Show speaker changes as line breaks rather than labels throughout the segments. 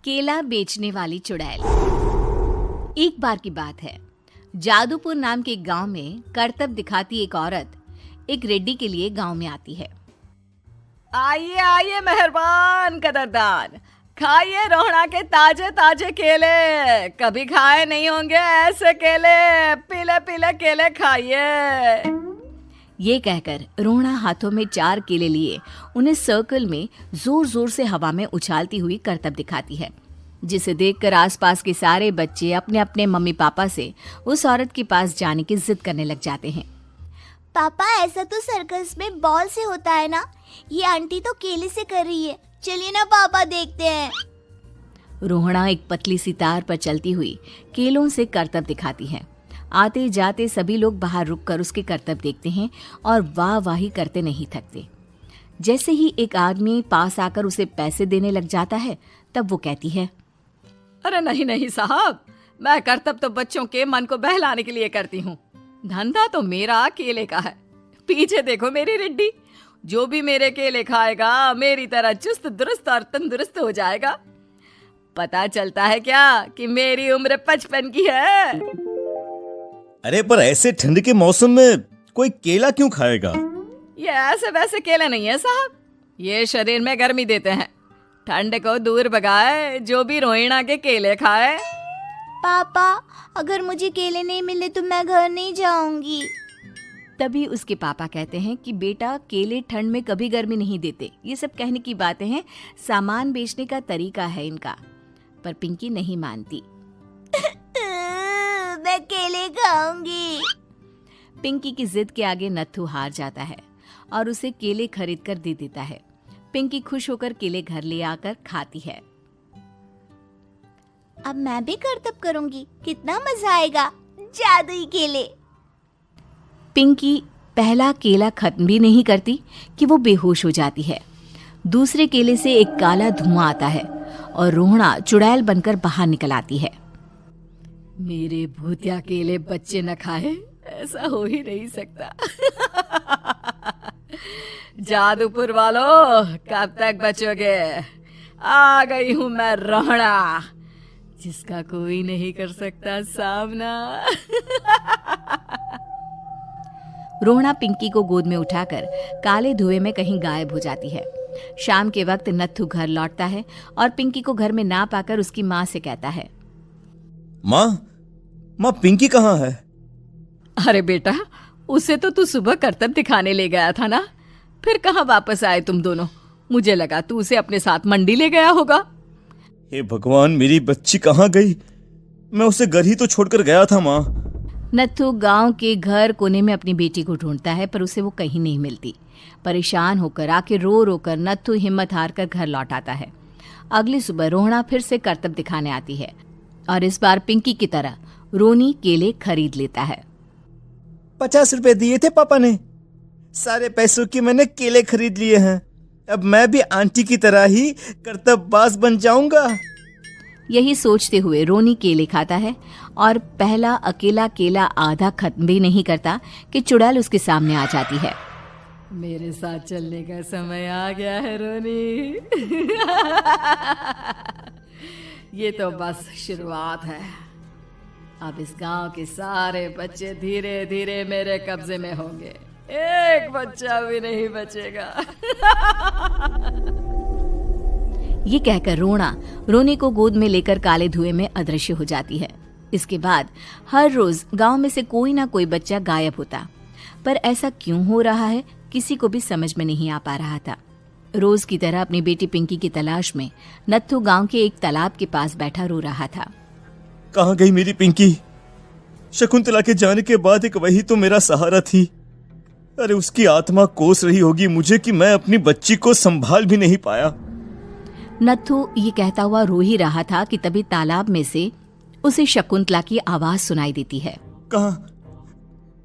केला बेचने वाली चुड़ैल। एक बार की बात है, जादूपुर नाम के एक गांव में करतब दिखाती एक औरत एक रेड्डी के लिए गांव में आती है।
आइए आइए मेहरबान कदरदान, खाइए रोहड़ा के ताजे ताजे केले। कभी खाए नहीं होंगे ऐसे केले, पीले पीले केले खाइए।
ये कहकर रोहड़ा हाथों में 4 केले लिए उन्हें सर्कल में जोर जोर से हवा में उछालती हुई करतब दिखाती है, जिसे देखकर आसपास के सारे बच्चे अपने अपने मम्मी पापा से उस औरत के पास जाने की जिद करने लग जाते हैं।
पापा, ऐसा तो सर्कस में बॉल से होता है ना, ये आंटी तो केले से कर रही है। चलिए ना पापा, देखते हैं।
रोहड़ा एक पतली सी तार पर चलती हुई केलों से करतब दिखाती है। आते जाते सभी लोग बाहर रुककर उसके करतब देखते हैं और वाह वाही करते नहीं थकते। जैसे ही एक आदमी पास आकर उसे पैसे देने लग जाता है, तब वो कहती है,
अरे नहीं नहीं साहब, मैं करतब तो बच्चों के मन को बहलाने के लिए करती हूँ। धंधा तो मेरा केले का है। पीछे देखो मेरी रिड्डी, जो भी मेरे केले खाएगा मेरी तरह चुस्त दुरुस्त और तंदुरुस्त हो जाएगा। पता चलता है क्या कि मेरी उम्र 55 की है।
अरे पर ऐसे ठंड के मौसम में कोई केला क्यों खाएगा?
ये ऐसे वैसे केले नहीं है साहब, ये शरीर में गर्मी देते हैं। ठंड को दूर भगाए जो भी रोहिणा के केले खाए।
पापा, अगर मुझे केले नहीं मिले तो मैं घर नहीं जाऊंगी।
तभी उसके पापा कहते हैं कि बेटा, केले ठंड में कभी गर्मी नहीं देते। ये सब कहने की बातें हैं, सामान बेचने का तरीका है इनका। पर पिंकी नहीं मानती।
मैं केले खाऊंगी।
पिंकी की जिद के आगे नत्थू हार जाता है और उसे केले खरीद कर दे देता है। पिंकी खुश होकर केले घर ले आकर खाती है।
अब मैं भी करतब करूंगी, कितना मजा आएगा। जादुई केले।
पिंकी पहला केला खत्म भी नहीं करती कि वो बेहोश हो जाती है। दूसरे केले से एक काला धुआं आता है और रोहड़ा चुड़ैल बनकर बाहर निकल आती है।
मेरे भूतिया केले बच्चे न खाए, ऐसा हो ही नहीं सकता। जादूपुर वालों, कब तक बचोगे? आ गई हूं मैं रोहड़ा, जिसका कोई नहीं कर सकता सामना।
रोहड़ा पिंकी को गोद में उठाकर काले धुएं में कहीं गायब हो जाती है। शाम के वक्त नत्थू घर लौटता है और पिंकी को घर में ना पाकर उसकी माँ से कहता है,
माँ पिंकी कहाँ है?
अरे बेटा, उसे तो तू सुबह करतब दिखाने ले गया था ना, फिर कहाँ वापस आए तुम दोनों? मुझे लगा तू उसे अपने साथ मंडी ले गया होगा।
हे भगवान, मेरी बच्ची कहाँ गई? मैं उसे घर ही तो छोड़कर गया था माँ।
नत्थू गांव के घर कोने में अपनी बेटी को ढूंढता है, पर उसे वो कहीं नहीं मिलती। परेशान होकर आखिर रो रो कर नत्थू हिम्मत हार कर घर लौट आता है। अगली सुबह रोहड़ा फिर से करतब दिखाने आती है और इस बार पिंकी की तरह रोनी केले खरीद लेता है।
50 रुपए दिए थे पापा ने, सारे पैसों की मैंने केले खरीद लिए हैं। अब मैं भी आंटी की तरह ही करतबबाज बन जाऊंगा।
यही सोचते हुए रोनी केले खाता है और पहला अकेला केला आधा खत्म भी नहीं करता कि चुड़ैल उसके सामने आ जाती है।
मेरे साथ चलने का समय आ गया है रोनी। ये तो बस शुरुआत है। अब इस गांव के सारे बच्चे धीरे धीरे मेरे कब्जे में होंगे, एक बच्चा भी नहीं बचेगा।
ये कहकर रोना रोनी को गोद में लेकर काले धुएं में अदृश्य हो जाती है। इसके बाद हर रोज गांव में से कोई ना कोई बच्चा गायब होता, पर ऐसा क्यों हो रहा है किसी को भी समझ में नहीं आ पा रहा था। रोज की तरह अपनी बेटी पिंकी की तलाश में नत्थू गांव के एक तालाब के पास बैठा रो रहा था।
कहाँ गई मेरी पिंकी? शकुंतला के जाने के बाद एक वही तो मेरा सहारा थी। अरे उसकी आत्मा कोस रही होगी मुझे कि मैं अपनी बच्ची को संभाल भी नहीं पाया।
नत्थू ये कहता हुआ रो ही रहा था कि तभी तालाब में से उसे शकुंतला की आवाज सुनाई देती है।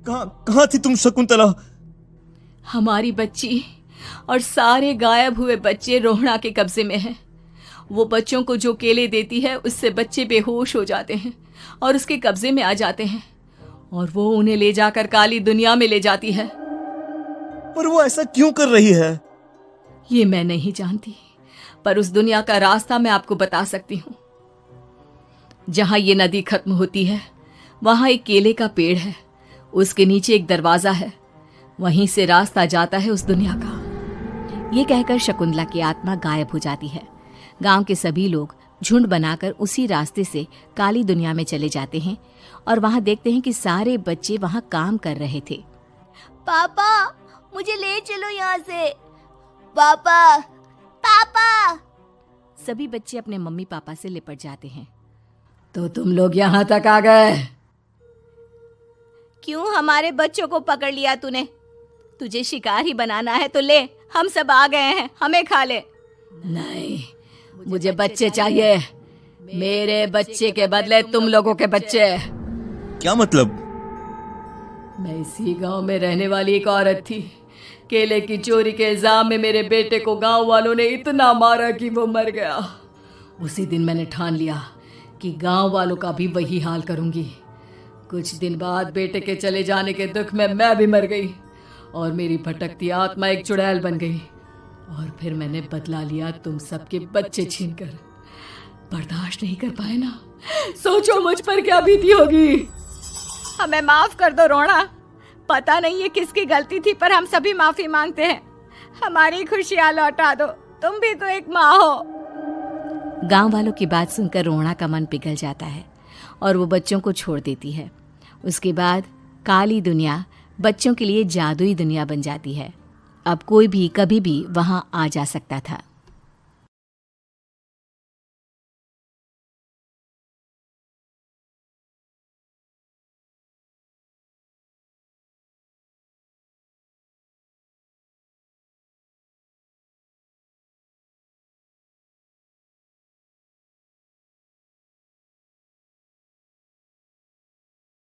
कहाँ थी तुम शकुंतला?
हमारी बच्ची और सारे गायब हुए बच्चे रोहड़ा के कब्जे में हैं। वो बच्चों को जो केले देती है उससे बच्चे बेहोश हो जाते हैं और उसके कब्जे में आ जाते हैं और वो उन्हें ले जाकर काली दुनिया में ले जाती है।
पर वो ऐसा क्यों कर रही है?
ये मैं नहीं जानती, पर उस दुनिया का रास्ता मैं आपको बता सकती हूँ। जहां ये नदी खत्म होती है वहां एक केले का पेड़ है, उसके नीचे एक दरवाजा है, वहीं से रास्ता जाता है उस दुनिया का।
ये कहकर शकुंतला की आत्मा गायब हो जाती है। गांव के सभी लोग झुंड बनाकर उसी रास्ते से काली दुनिया में चले जाते हैं और वहां देखते हैं कि सारे बच्चे वहां काम कर रहे थे।
पापा मुझे ले चलो यहाँ से। पापा पापा।
सभी बच्चे अपने मम्मी पापा से लिपट जाते हैं।
तो तुम लोग यहां तक आ गए?
क्यों हमारे बच्चों को पकड़ लिया तूने? तुझे शिकार ही बनाना है तो ले, हम सब आ गए हैं, हमें खा ले।
नहीं, मुझे बच्चे चाहिए। मेरे बच्चे के बदले तुम लोगों के बच्चे।
क्या मतलब?
मैं इसी गांव में रहने वाली एक औरत थी। केले की चोरी के इल्जाम में मेरे बेटे को गांव वालों ने इतना मारा कि वो मर गया। उसी दिन मैंने ठान लिया कि गांव वालों का भी वही हाल करूंगी। कुछ दिन बाद बेटे के चले जाने के दुख में मैं भी मर गई और मेरी भटकती आत्मा एक चुड़ैल बन गई। और फिर मैंने बदला लिया तुम सबके बच्चे छीनकर। बर्दाश्त नहीं कर पाए ना? सोचो मुझ पर क्या बीती होगी।
हमें माफ कर दो रोना। पता नहीं ये किसकी गलती थी, पर हम सभी माफी मांगते हैं। हमारी खुशियां लौटा दो, तुम भी तो एक माँ हो। गांव वालों की बात सुनकर रोना का मन पिघल जाता है और वो बच्चों को छोड़ देती है। उसके बाद काली दुनिया बच्चों के लिए जादुई दुनिया बन जाती है। अब कोई भी कभी भी वहां आ जा सकता था।